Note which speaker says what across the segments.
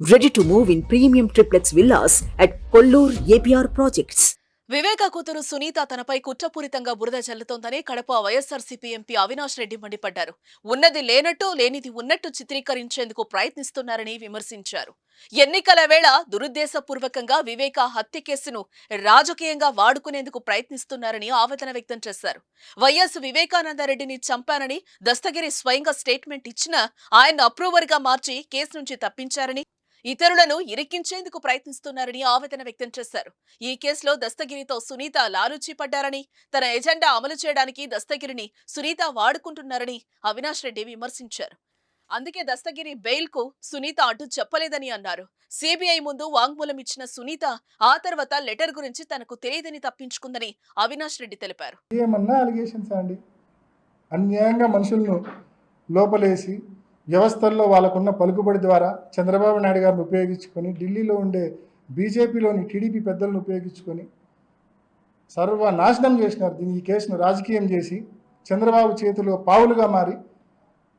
Speaker 1: Ready to move in premium triplex villas at Kollur APR Projects.
Speaker 2: వివేక కూతురు సునీత తనపై కుట్రపూరితంగా బురద చల్లుతోందని కడప వైఎస్ఆర్సీపీ ఎంపీ అవినాష్ రెడ్డి మండిపడ్డారు. ఉన్నది లేనట్టు లేనిది ఉన్నట్టు చిత్రీకరించేందుకు ప్రయత్నిస్తున్నారని విమర్శించారు. ఎన్నికల వేళ దురుద్దేశపూర్వకంగా వివేక హత్య కేసును రాజకీయంగా వాడుకునేందుకు ప్రయత్నిస్తున్నారని ఆవేదన వ్యక్తం చేశారు. వైఎస్ వివేకానందరెడ్డిని చంపానని దస్తగిరి స్వయంగా స్టేట్మెంట్ ఇచ్చినా ఆయన అప్రూవర్గా మార్చి కేసు నుంచి తప్పించారని, ఇతరులను ఇరికించేందుకు ప్రయత్నిస్తున్నారని ఆవేదన వ్యక్తం చేశారు. ఈ కేసులో దస్తగిరితో సునీత లాలూచీ పడ్డారని, తన ఎజెండా అమలు చేయడానికి దస్తగిరిని సునీత వాడుకుంటున్నారని అవినాష్ రెడ్డి విమర్శించారు. అందుకే దస్తగిరి బెయిల్ కు సునీత అడ్డు చెప్పలేదని అన్నారు. సిబిఐ ముందు వాంగ్మూలం ఇచ్చిన సునీత ఆ తర్వాత లెటర్ గురించి తనకు తెలియదని తప్పించుకుందని అవినాష్ రెడ్డి తెలిపారు.
Speaker 3: అన్యాయంగా మనుషులను లోపలేసి వ్యవస్థల్లో వాళ్ళకున్న పలుకుబడి ద్వారా చంద్రబాబు నాయుడు గారిని ఉపయోగించుకొని ఢిల్లీలో ఉండే బీజేపీలోని టీడీపీ పెద్దలను ఉపయోగించుకొని సర్వనాశనం చేసినారు. ఈ కేసును రాజకీయం చేసి చంద్రబాబు చేతిలో పావులుగా మారి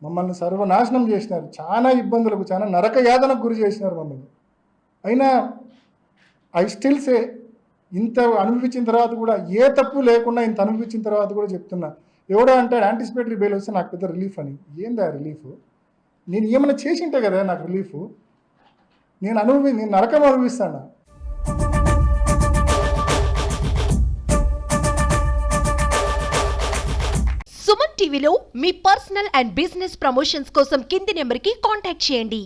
Speaker 3: మమ్మల్ని సర్వనాశనం చేసినారు. చాలా ఇబ్బందులకు, చాలా నరక యాతనకు గురి చేసినారు మమ్మల్ని. అయినా ఐ స్టిల్ సే, ఇంత అనుభవించిన తర్వాత కూడా, ఏ తప్పు లేకుండా ఇంత అనుభవించిన తర్వాత కూడా చెప్తున్నా, ఎవడో అంటాడు యాంటిసిపేటరీ బెయిల్ వస్తే నాకు పెద్ద రిలీఫ్ అని. ఏందా రిలీఫ్? నేను ఏమైనా చేసింటే కదా నాకు రిలీఫ్. నేను నరకం అనుభవిస్తాను.
Speaker 4: సుమన్ టీవీలో మీ పర్సనల్ అండ్ బిజినెస్ ప్రమోషన్స్ కోసం కింది నెంబర్కి కాంటాక్ట్ చేయండి.